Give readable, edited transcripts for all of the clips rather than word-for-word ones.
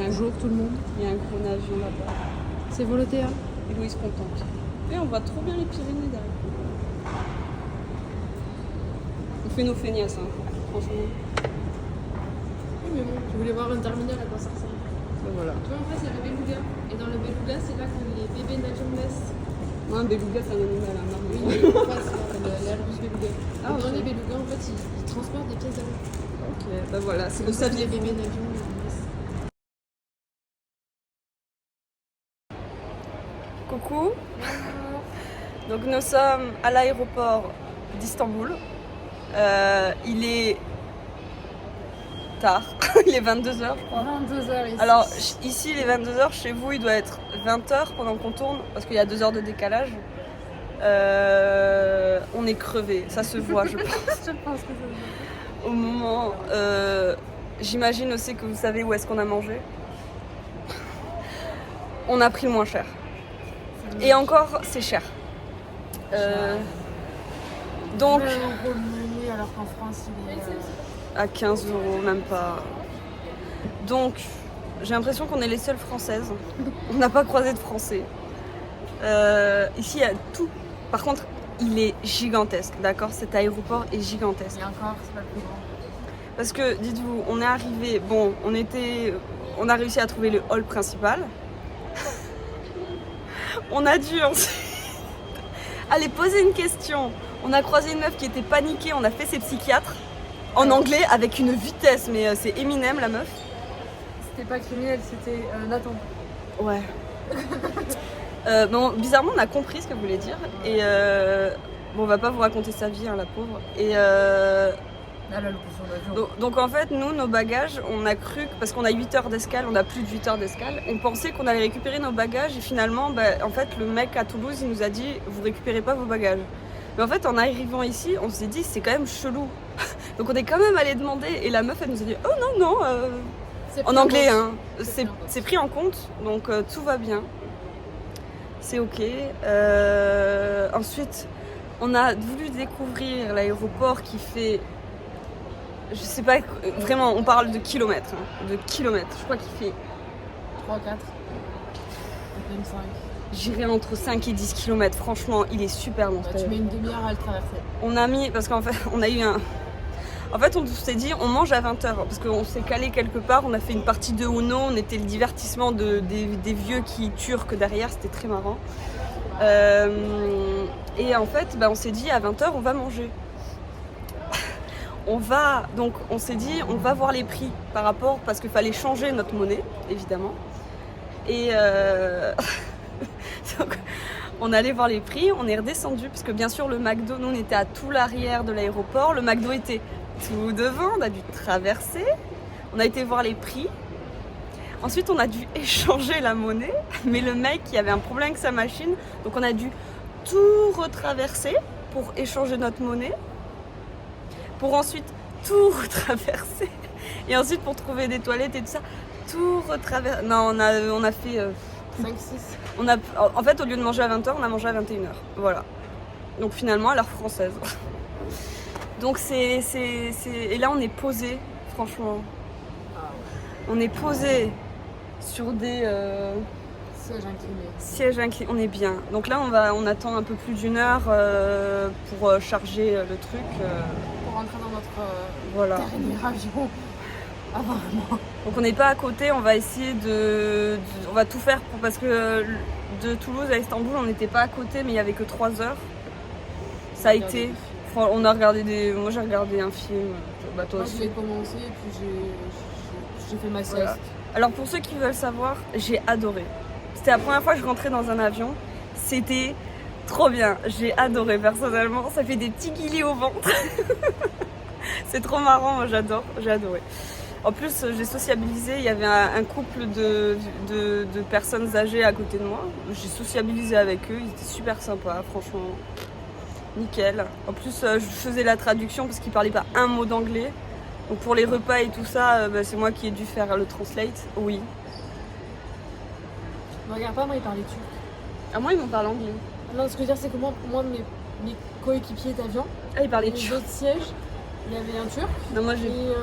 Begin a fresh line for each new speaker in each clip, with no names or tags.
Bonjour tout le monde.
Il y a un gros avion là-bas.
C'est volontaire.
Et Louise contente. Et on voit trop bien les Pyrénées derrière. On fait nos feignasses, hein, franchement.
Oui, mais bon, je voulais voir un terminal à quoi ça ressemble.
Et voilà.
Tu vois, en face, il y a le beluga. Et dans le beluga, c'est là que les bébés nagent naissent.
Moi, un beluga, c'est un animal, hein,
Oui,
normalement.
mais en face, l'Airbus beluga.
Ah,
Dans
ok.
les belugas, en fait, ils transportent des pièces d'avion.
Ok, bah voilà, c'est
Comme
le
ça, les
saviez.
bébés nagent naissent.
Coucou. Donc nous sommes à l'aéroport d'Istanbul. Il est tard, il est 22h je crois.
22h ici.
Alors ici il est 22h, chez vous il doit être 20h pendant qu'on tourne parce qu'il y a 2 heures de décalage. On est crevé, ça se voit je pense.
Je pense que ça se
Au moment, j'imagine aussi que vous savez où est-ce qu'on a mangé. On a pris le moins cher. Et encore c'est cher. Donc
20 € le menu alors qu'en France il est.
à 15 €, même pas. Donc, j'ai l'impression qu'on est les seules françaises. On n'a pas croisé de français. Ici, il y a tout. Par contre, il est gigantesque, d'accord? Cet aéroport est gigantesque.
Et encore, c'est pas le plus grand.
Parce que, dites-vous, on est arrivé... Bon, on a réussi à trouver le hall principal. On a dû ensuite aller poser une question. On a croisé une meuf qui était paniquée, on a fait ses psychiatres. En anglais, avec une vitesse, mais c'est Eminem la meuf.
C'était pas criminel, c'était Nathan.
Ouais. Bon, bizarrement, on a compris ce qu'elle voulait dire. Et bon, on va pas vous raconter sa vie, hein, la pauvre. Et
Elle a le coup sur l'avion.
donc en fait, nous, nos bagages, on a cru, parce qu'on a 8 heures d'escale, on a plus de 8 heures d'escale, on pensait qu'on allait récupérer nos bagages. Et finalement, en fait, le mec à Toulouse, il nous a dit, vous récupérez pas vos bagages. Mais en fait, en arrivant ici, on s'est dit, c'est quand même chelou. Donc on est quand même allé demander. Et la meuf, elle nous a dit, oh non, en anglais, hein, c'est pris en compte, donc tout va bien. C'est ok. Ensuite, on a voulu découvrir l'aéroport qui fait, je sais pas, vraiment, on parle de kilomètres, hein, de kilomètres. Je crois qu'il fait,
3, 4, même 5.
j'irai entre 5 et 10 kilomètres. Franchement, il est super long.
Tu mets une demi-heure à le traverser.
On a mis, parce qu'en fait, on a eu un... En fait, on s'est dit, on mange à 20h, parce qu'on s'est calé quelque part, on a fait une partie de Uno, on était le divertissement des vieux qui turcs derrière, c'était très marrant. Et en fait, on s'est dit, à 20h, on va manger. Donc on s'est dit, on va voir les prix par rapport, parce qu'il fallait changer notre monnaie, évidemment. Et donc, on allait voir les prix, on est redescendu, parce que bien sûr, le McDo, nous, on était à tout l'arrière de l'aéroport, le McDo était tout devant, on a dû traverser, on a été voir les prix. Ensuite, on a dû échanger la monnaie, mais le mec, il avait un problème avec sa machine, donc on a dû tout retraverser pour échanger notre monnaie, pour ensuite tout retraverser, et ensuite pour trouver des toilettes et tout ça, tout retraverser. Non, on a fait...
5, 6.
En fait, au lieu de manger à 20h, on a mangé à 21h. Voilà. Donc finalement, à l'heure française. Donc et là, on est posé, franchement. On est posé sur des sièges inclinés. On est bien. Donc là, on attend un peu plus d'1 heure pour charger le truc.
Pour rentrer dans notre
Voilà.
dernier avion. Ah, vraiment.
Donc on n'est pas à côté, on va essayer on va tout faire parce que de Toulouse à Istanbul, on n'était pas à côté, mais il n'y avait que 3 heures. Ça a été... On a regardé Moi j'ai regardé un film. Toi
Moi
aussi.
j'ai commencé et puis j'ai fait ma sieste.
Voilà. Alors pour ceux qui veulent savoir, j'ai adoré. C'était la première fois que je rentrais dans un avion. C'était trop bien. J'ai adoré personnellement. Ça fait des petits guillis au ventre. C'est trop marrant, moi j'adore. J'ai adoré. En plus, j'ai sociabilisé. Il y avait un couple de personnes âgées à côté de moi. J'ai sociabilisé avec eux. Ils étaient super sympas, franchement. Nickel. En plus, je faisais la traduction parce qu'ils parlaient pas un mot d'anglais. Donc pour les repas et tout ça, c'est moi qui ai dû faire le translate. Oui.
Ne regarde pas, moi il parlait turc.
Ah, moi, ils m'ont parlé anglais.
Non, ce que je veux dire, c'est que moi mes coéquipiers d'avion,
Ah, ils parlaient
les
turc.
autres sièges, il y avait un turc
Non, moi, j'ai...
et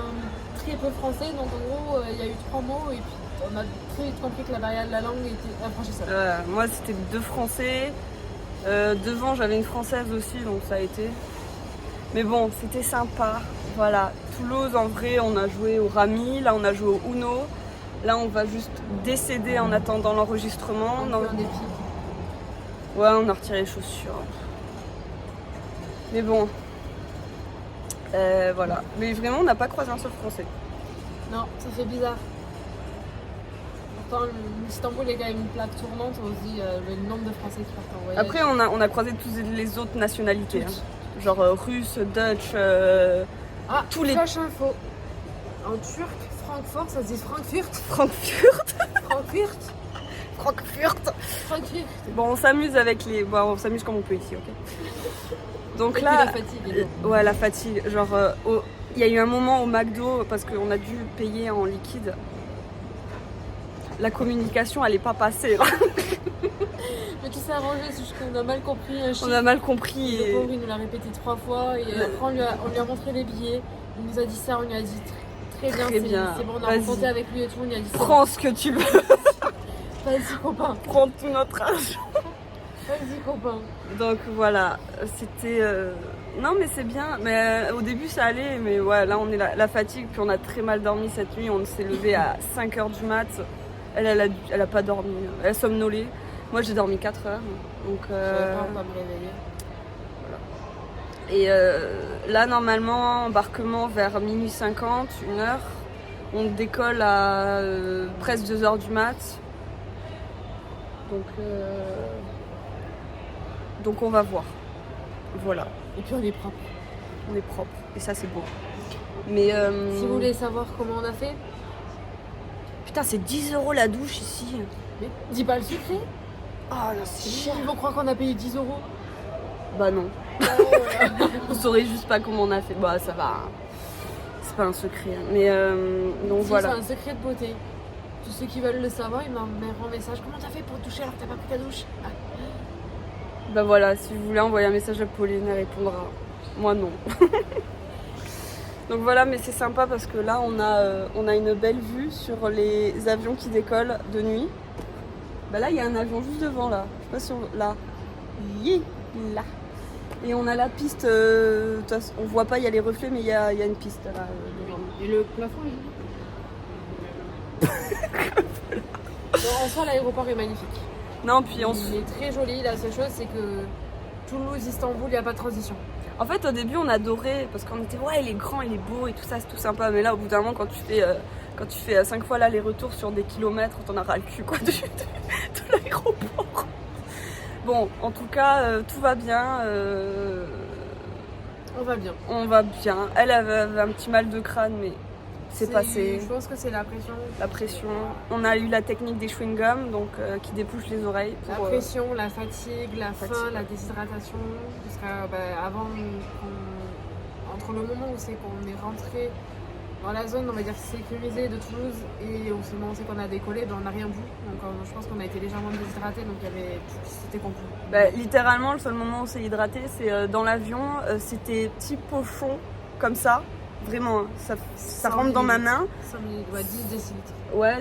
très peu français. Donc en gros, il y a eu 3 mots et puis on a très vite compris que la barrière de la langue était infranchissable.
Moi, c'était 2 Français. Devant, j'avais une Française aussi, donc ça a été. Mais bon, c'était sympa. Voilà. Toulouse, en vrai, on a joué au Rami. Là, on a joué au Uno. Là, on va juste décéder en attendant l'enregistrement.
On a un défi.
Ouais, on a retiré les chaussures. Mais bon. Voilà. Mais vraiment, on n'a pas croisé un seul Français.
Non, ça fait bizarre. Pourtant, Istanbul est quand même une plaque tournante. On se dit le nombre de Français qui partent en voyage.
Après, on a croisé toutes les autres nationalités. Hein. Genre russe, Dutch, tous les...
Flash info. En turc, Francfort, ça se dit Frankfurt.
Frankfurt.
Frankfurt.
Frankfurt.
Frankfurt.
Bon, on s'amuse avec les... Bon, on s'amuse comme on peut ici, ok. Donc
Et
là...
puis la fatigue.
Ouais, la fatigue. Genre, il y a eu un moment au McDo, parce qu'on a dû payer en liquide. La communication, elle est pas passée, là.
Mais tout s'est arrangé, c'est juste qu'on a mal compris un chiffre.
On a mal compris.
Le pauvre, il nous l'a répété 3 fois. Et après, on lui a montré les billets. Il nous a dit ça, on lui a dit très bien. C'est bon, on a rencontré avec lui et tout. On lui a dit
prends ce que tu veux.
Vas-y, copain.
Prends tout notre argent.
Vas-y, copain.
Donc voilà, c'était... Non, mais c'est bien. Mais au début, ça allait. Mais ouais, là, on est la fatigue. Puis on a très mal dormi cette nuit. On s'est levé à 5h du mat. Elle a pas dormi. Elle a somnolé. Moi, j'ai dormi 4 heures. Donc,
Je vais pas me réveiller.
Et là, normalement, embarquement vers minuit 50, 1h. On décolle à presque 2h du mat. Donc on va voir. Voilà.
Et puis on est propre.
On est propre. Et ça, c'est beau. Mais
si vous voulez savoir comment on a fait,
putain, c'est 10 € la douche ici.
mais dis pas le secret.
Oh là, c'est cher.
Ils vont croire qu'on a payé 10 €.
Bah non. On saurait juste pas comment on a fait. Bah ça va. C'est pas un secret. Mais donc
Si,
voilà.
c'est un secret de beauté. Tous ceux qui veulent le savoir, ils m'enverront un message. Comment t'as fait pour te doucher alors que t'as pas pris ta douche?
Bah voilà, si vous voulez envoyer un message à Pauline, elle répondra. Moi non. Donc voilà, mais c'est sympa parce que là on a une belle vue sur les avions qui décollent de nuit. Bah là il y a un avion juste devant là. Je sais pas si on... Là. Là. Et on a la piste, on voit pas, il y a les reflets, mais il y a une piste là devant nous.
Et le plafond est joli. En soi, l'aéroport est magnifique.
Non, puis
Il est très joli. La seule chose, c'est que Toulouse-Istanbul, il n'y a pas de transition.
En fait, au début, on adorait parce qu'on était ouais, il est grand, il est beau et tout ça, c'est tout sympa. Mais là, au bout d'un moment, quand tu fais 5 fois l'aller-retour sur des kilomètres, t'en as ras le cul quoi, de l'aéroport. Bon, en tout cas, tout va bien.
On va bien.
On va bien. Elle avait un petit mal de crâne, mais c'est passé.
Je pense que c'est la pression.
La pression. On a eu la technique des chewing-gums, donc qui débouche les oreilles.
La pression, la fatigue, la faim, la déshydratation. Parce que avant, entre le moment où c'est qu'on est rentré dans la zone, on va dire sécurisée de Toulouse, et au moment où c'est qu'on a décollé, on n'a rien bu. Donc je pense qu'on a été légèrement déshydraté, donc c'était compliqué.
Littéralement, le seul moment où on s'est hydraté, c'est dans l'avion. C'était petit pochon, comme ça. Vraiment, ça rentre dans ma main.
5 minutes, 10 décilitres.
Ouais,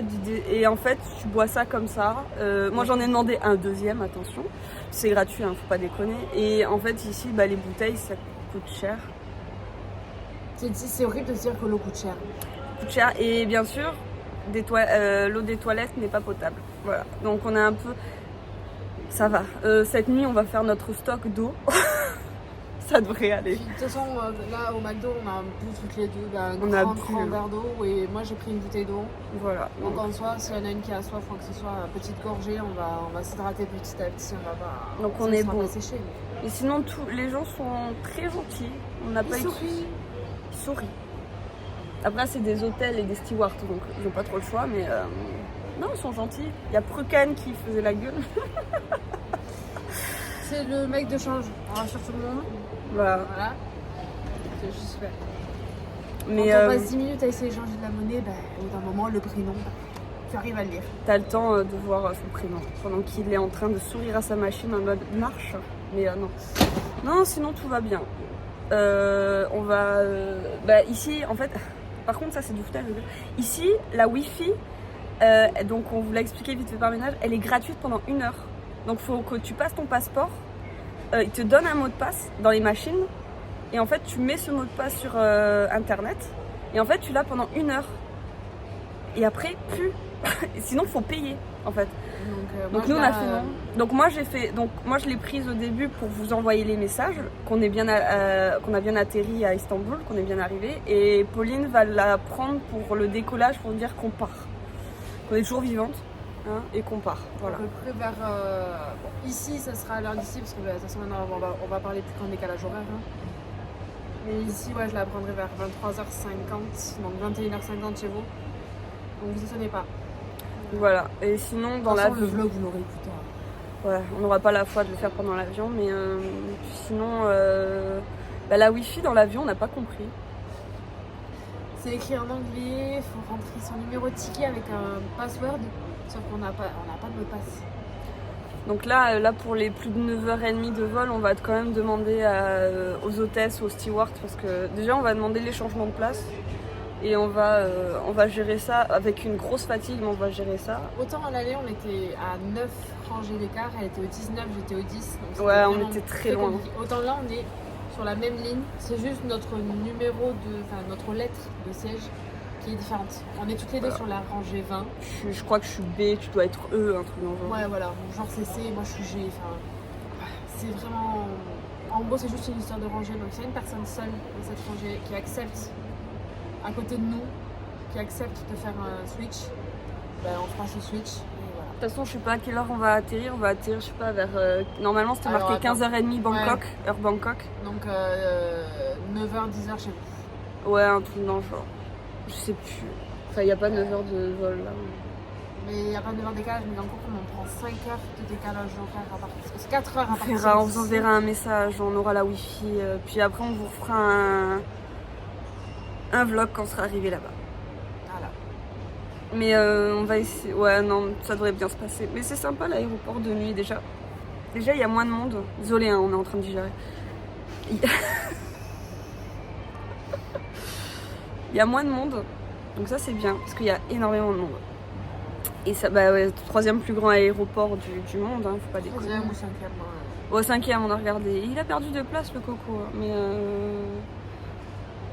et en fait, tu bois ça comme ça. Moi, j'en ai demandé un deuxième, attention. C'est gratuit, hein, faut pas déconner. Et en fait, ici, les bouteilles, ça coûte cher.
C'est horrible de se dire que l'eau coûte cher.
Coûte cher. Et bien sûr, l'eau des toilettes n'est pas potable. Voilà. Donc, on a un peu... Ça va. Cette nuit, on va faire notre stock d'eau. Ça devrait aller.
Puis, de toute façon, là au McDo, on a bu toutes les deux un grand verre d'eau, et moi j'ai pris une bouteille d'eau.
Voilà.
Donc en soi, s'il y en a une qui a soif ou que ce soit petite gorgée, on va s'hydrater petit à petit. On va pas.
Donc on est bon.
Sécher.
Et sinon, les gens sont très gentils. On n'a pas eu. Ils sourient. Après, c'est des hôtels et des stewards, donc ils n'ont pas trop le choix, mais non, ils sont gentils. Il y a Pruken qui faisait la gueule.
C'est le mec de change. On rassure tout le monde.
Voilà.
C'est juste super.
Mais
quand on passe 10 minutes à essayer de changer de la monnaie, au bout d'un moment, le prénom, tu arrives à le lire.
T'as le temps de voir son prénom pendant qu'il est en train de sourire à sa machine en mode marche. Mais non. Non, sinon tout va bien. On va... ici, en fait... Par contre, ça c'est du foutage. Ici, la Wi-Fi, Donc on vous l'a expliqué vite fait par ménage, elle est gratuite pendant 1 heure. Donc il faut que tu passes ton passeport, il te donne un mot de passe dans les machines, et en fait tu mets ce mot de passe sur internet, et en fait tu l'as pendant 1 heure. Et après, plus. Sinon il faut payer en fait. Donc nous on a fait non. Donc moi je l'ai prise au début pour vous envoyer les messages, qu'on a bien atterri à Istanbul, qu'on est bien arrivé, et Pauline va la prendre pour le décollage pour dire qu'on part. On est toujours vivante, hein, et qu'on part. Voilà.
À peu près vers. Bon, ici, ça sera à l'heure d'ici, parce que de toute façon, maintenant, on va parler plus qu'en décalage horaire. Hein. Mais ici, ouais, je la prendrai vers 23h50, donc 21h50 chez vous. Donc vous étonnez pas.
Voilà. Et sinon, dans
la.
l'avion.
Le vlog, vous l'aurez plus tard.
Ouais, on n'aura pas la foi de le faire pendant l'avion, mais sinon, la Wi-Fi dans l'avion, on n'a pas compris.
C'est écrit en anglais, il faut rentrer son numéro de ticket avec un password, sauf qu'on n'a pas de mot de passe.
Donc là, pour les plus de 9h30 de vol, on va quand même demander aux hôtesses, aux stewards, parce que déjà on va demander les changements de place et on va gérer ça avec une grosse fatigue, mais on va gérer ça.
Autant à l'aller, on était à 9 rangées d'écart, elle était au 19, j'étais au 10. Donc
ouais, on était très loin.
Compliqué. Autant là, on est sur la même ligne, c'est juste notre notre lettre de siège qui est différente. On est toutes les deux sur la rangée 20.
Je crois que je suis B, tu dois être E, un truc dans le genre.
Ouais, voilà, genre c'est C, moi je suis G. C'est vraiment. En gros, c'est juste une histoire de rangée. Donc, s'il y a une personne seule dans cette rangée qui accepte, à côté de nous, qui accepte de faire un switch, on fera ce switch.
De toute façon, je sais pas à quelle heure on va atterrir. On va atterrir, je sais pas, vers. Normalement, c'était marqué 15h30 Bangkok, heure Bangkok.
Donc 9h, 10h chez vous.
Ouais, un truc dans le genre. Je sais plus. Enfin, il n'y a pas 9h de vol là.
Mais il n'y a pas 9h de décalage, mais encore, on prend 5 heures de décalage horaire à partir. C'est 4 heures à partir.
On vous enverra un message, on aura la wifi. Puis après, on vous refera un vlog quand on sera arrivé là-bas. Mais on va essayer. Ouais, non, ça devrait bien se passer. Mais c'est sympa l'aéroport de nuit déjà. Déjà, il y a moins de monde. Désolée, hein, on est en train de digérer. Il y a moins de monde. Donc ça, c'est bien. Parce qu'il y a énormément de monde. Et ça, troisième plus grand aéroport du monde. Hein, faut pas déconner.
Troisième ou cinquième.
Ouais, cinquième, on a regardé. Il a perdu de place, le coco. Mais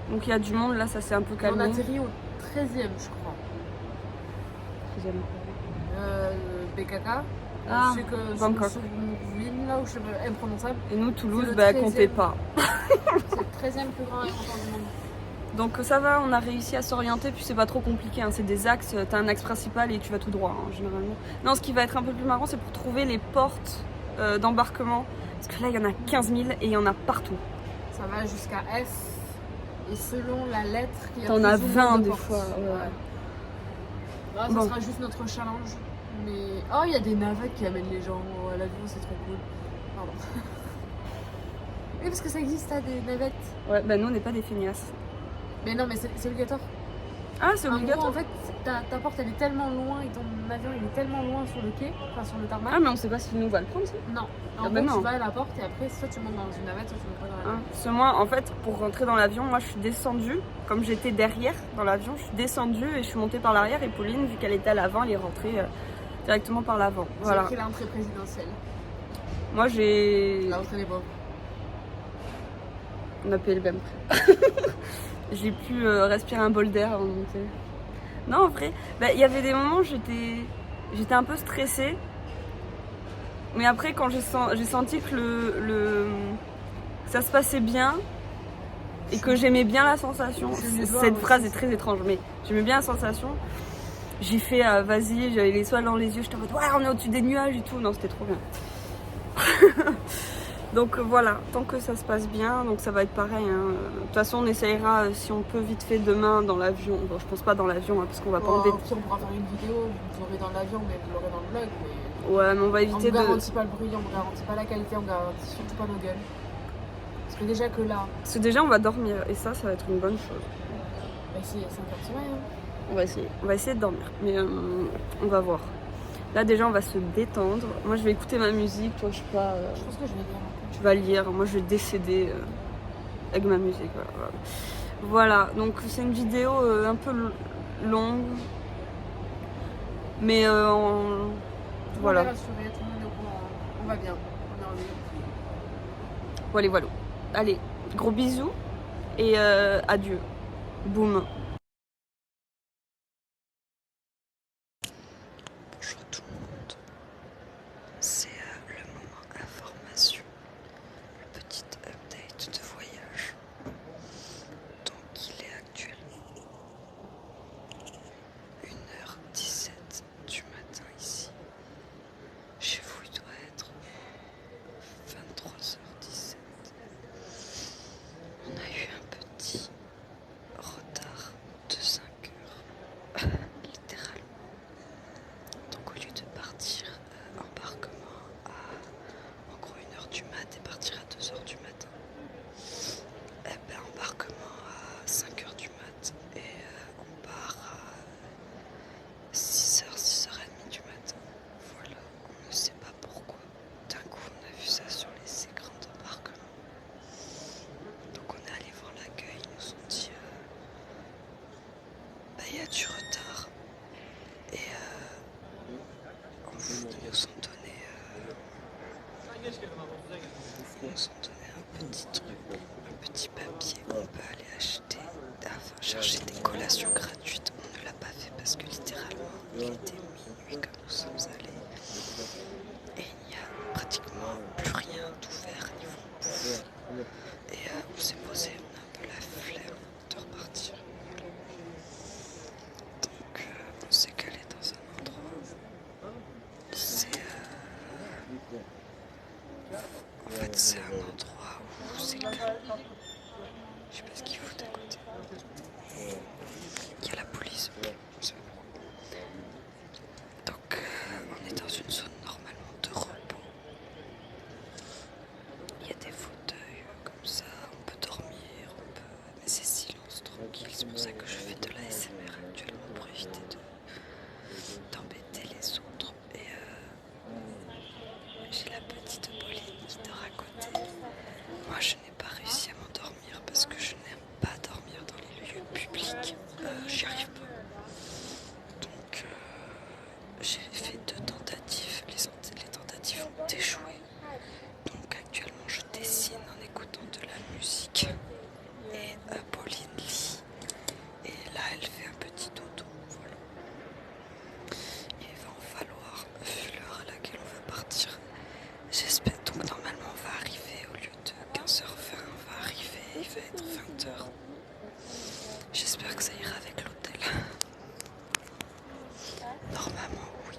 donc il y a du monde. Là, ça s'est un peu calmé.
On atterrit au 13e, je crois. BKK.
Ah,
je sais que
Bangkok.
Ville, là où je sais pas, imprononçable.
Et nous, Toulouse, comptez pas.
C'est le 13e plus grand aéroport du monde.
Donc ça va, on a réussi à s'orienter, puis c'est pas trop compliqué, hein. C'est des axes, t'as un axe principal et tu vas tout droit, hein, généralement. Non, ce qui va être un peu plus marrant, c'est pour trouver les portes d'embarquement, parce que là, il y en a 15 000 et il y en a partout.
Ça va jusqu'à F, et selon la lettre, il y a
t'en as 20 des fois.
Ouais. Là, ça sera juste notre challenge. Mais... Oh, il y a des navettes qui amènent les gens à l'avion, c'est trop cool. Pardon. Oui, parce que ça existe, des navettes.
Ouais, nous, on n'est pas des feignasses.
Mais non, mais c'est obligatoire.
Ah, c'est obligatoire.
En gros, en fait, ta porte, elle est tellement loin et ton avion, il est tellement loin sur le quai, enfin sur le tarmac.
Ah, mais on sait pas si nous va le prendre, ça.
Non. En gros, tu vas à la porte et après, soit tu montes dans une navette, soit tu montes pas dans la navette.
Parce que moi, en fait, pour rentrer dans l'avion, moi, je suis descendue. Comme j'étais derrière dans l'avion, je suis descendue et je suis montée par l'arrière. Et Pauline, vu qu'elle était à l'avant, elle est rentrée directement par l'avant. Voilà.
J'ai pris l'entrée présidentielle.
Moi, j'ai...
L'entrée des pauvres.
On a payé le même prix. J'ai pu respirer un bol d'air avant de monter. Non, en vrai, il y avait des moments où j'étais un peu stressée. Mais après, quand j'ai senti que ça se passait bien et que j'aimais bien la sensation, cette phrase est très étrange, mais j'aimais bien la sensation, j'ai fait vas-y, j'avais les soins dans les yeux, j'étais en mode ouais, on est au-dessus des nuages et tout. Non, c'était trop bien. Donc voilà, tant que ça se passe bien, donc ça va être pareil. Hein. De toute façon, on essayera si on peut vite fait demain dans l'avion. Bon, je pense pas dans l'avion, hein, parce qu'on va pas embêter.
Puis on pourra faire une vidéo, vous l'aurez dans l'avion, mais vous l'aurez dans le vlog. Mais...
Ouais, mais on va éviter de.
On ne garantit pas le bruit, on ne garantit pas la qualité, on ne garantit surtout pas nos gueules. Parce que déjà que là.
Parce que déjà, on va dormir, et ça va être une bonne chose.
Bah, c'est un peu sommeil, hein.
On va essayer de dormir, mais on va voir. Là, déjà, on va se détendre. Moi, je vais écouter ma musique, toi, je sais pas.
Je pense que je vais lire.
Tu vas lire, moi je vais décéder avec ma musique. Voilà, donc c'est une vidéo un peu longue. Mais voilà.
On est rassurés, tout le monde est au courant. On va bien, on est en vie.
Voilà. Allez, gros bisous et adieu. Boum. Bonjour tout le monde. C'est le moment information. Le petit update de voyage. Donc il est actuellement 1h17 du matin ici. Chez vous il doit être 23h17. On a eu un petit retard de 5 heures, littéralement. Donc au lieu de partir embarquement à en gros 1h du mat et partir à 2h du matin, eh ben embarquement à 5h du mat et on part à 6h, 6h30 du matin. Voilà, on ne sait pas pourquoi. D'un coup on a vu ça sur les écrans d'embarquement. Donc on est allé voir l'accueil, ils nous ont dit il y a du retard et ils nous ont donné un petit truc, un petit papier où on peut aller acheter, enfin chercher des collations gratuites. On ne l'a pas fait parce que littéralement il était minuit quand nous sommes allés et il n'y a pratiquement plus rien d'ouvert niveau bouffe. Et on s'est posé, on a un peu la flemme de repartir. Donc on s'est calé dans un endroit. C'est un endroit où c'est calme. Je sais pas ce qu'ils foutent à côté. Il y a la police. Donc on est dans une zone normalement de repos. Il y a des fauteuils comme ça, on peut dormir, mais c'est silence, tranquille. C'est pour ça que je fais de la l'ASMR actuellement pour éviter d'embêter les autres. Et j'ai la petite Pauline qui dort à côté. Moi je n'ai pas réussi à m'endormir parce que je n'aime pas dormir dans les lieux publics. J'y arrive pas. Donc j'ai fait 2 tentatives. Les tentatives ont échoué. Donc actuellement je dessine en écoutant de la musique. Et Pauline lit. Et là elle fait un petit dodo. Voilà. Il va en falloir, vu l'heure à laquelle on va partir. J'espère, donc normalement on va arriver au lieu de 15h20, on va arriver, il va être 20h. J'espère que ça ira avec l'hôtel. Normalement oui,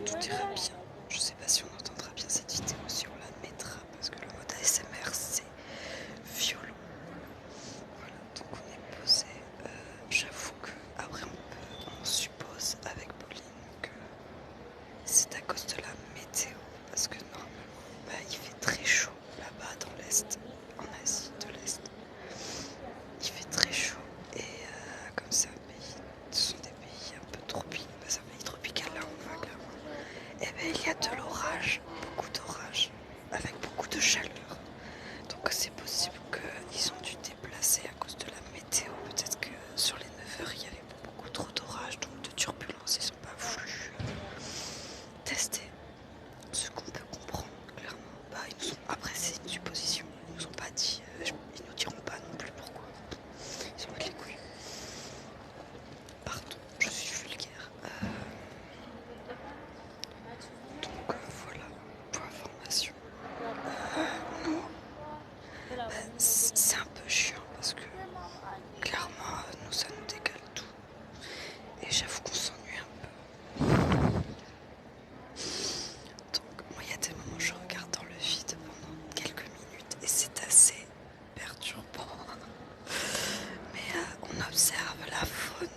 tout ira bien. Je sais pas si on entendra bien cette vidéo, si on la mettra, parce que le mode ASMR c'est violent. Voilà, donc on est posé. J'avoue que après on suppose avec Pauline que c'est à cause de la météo, parce que normalement il fait très chaud là-bas dans l'Est, en Asie de l'Est. Il fait très chaud et comme c'est un pays, ce sont des pays un peu tropiques, c'est un pays tropical là on va clairement. Et bien il y a de l'orage, beaucoup d'orage, avec beaucoup de chaleur. Donc c'est possible qu'ils ont dû déplacer à cause de la météo. Peut-être que sur les 9h il y avait beaucoup trop d'orage, donc de turbulences, ils n'ont pas voulu tester. Ce qu'on peut comprendre clairement. Après c'est une supposition, ils nous ont pas dit, ils nous diront pas non plus pourquoi. Ils ont mis les couilles. Pardon, je suis vulgaire. Donc voilà, pour information. Nous, c'est un peu chiant parce que clairement nous ça nous décale tout. Et j'avoue qu'on s'ennuie un peu. Donc moi il y a des moments où je regarde dans le vide pendant quelques minutes et c'est assez perturbant. Mais on observe la faune,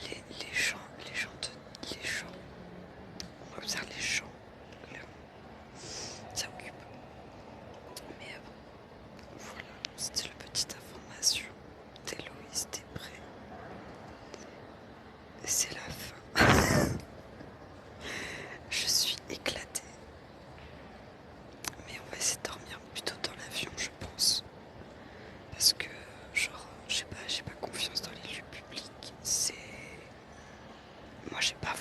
les gens, on observe les gens, ça occupe. Mais voilà, c'était la petite information d'Héloïse, t'es prêt? C'est la fin. Je suis éclatée. Mais on va essayer de dormir plutôt dans l'avion, je pense. Parce que, genre, j'ai pas confiance dans les lieux publics. Moi j'ai pas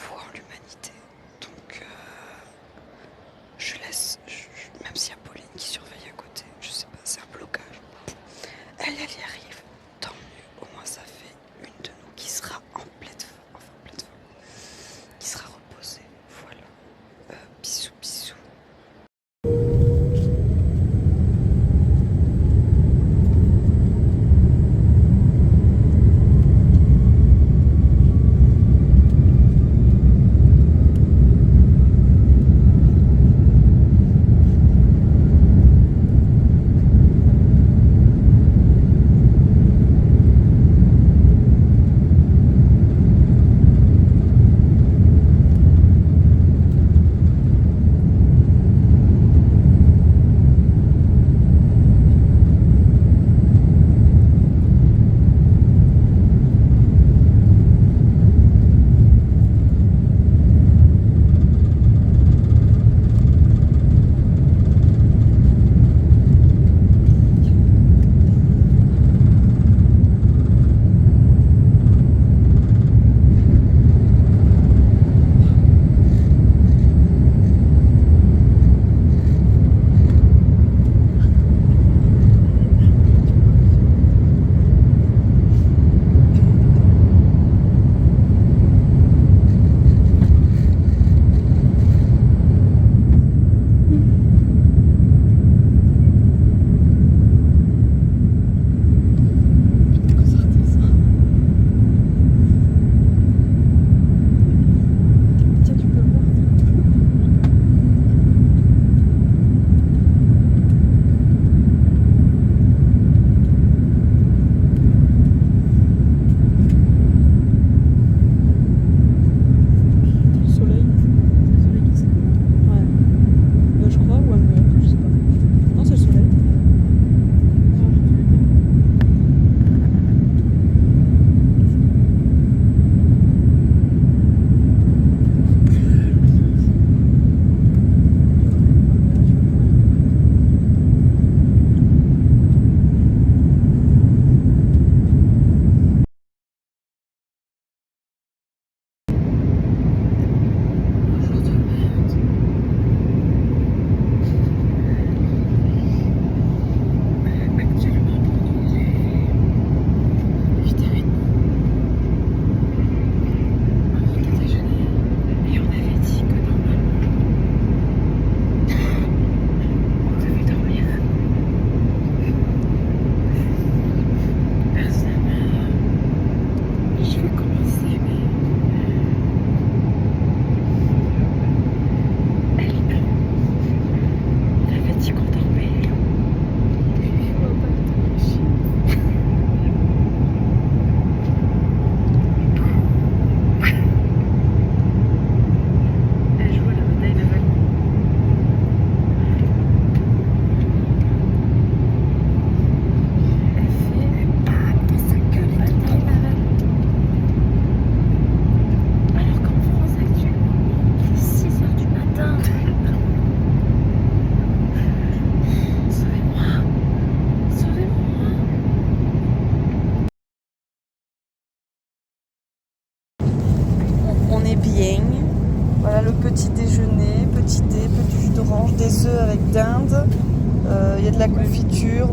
la confiture,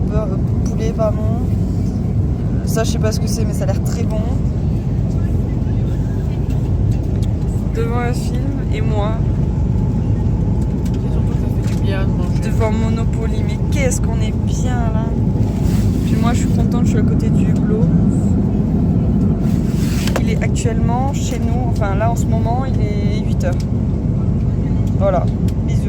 poulet, pardon. Ça, je sais pas ce que c'est, mais ça a l'air très bon. Devant un film, et moi,
Et surtout, ça fait du bien de manger.
devant Monopoly. Mais qu'est-ce qu'on est bien là. Puis moi, je suis contente, je suis à côté du Hublot. Il est actuellement chez nous, enfin là en ce moment, il est 8h. Voilà, bisous.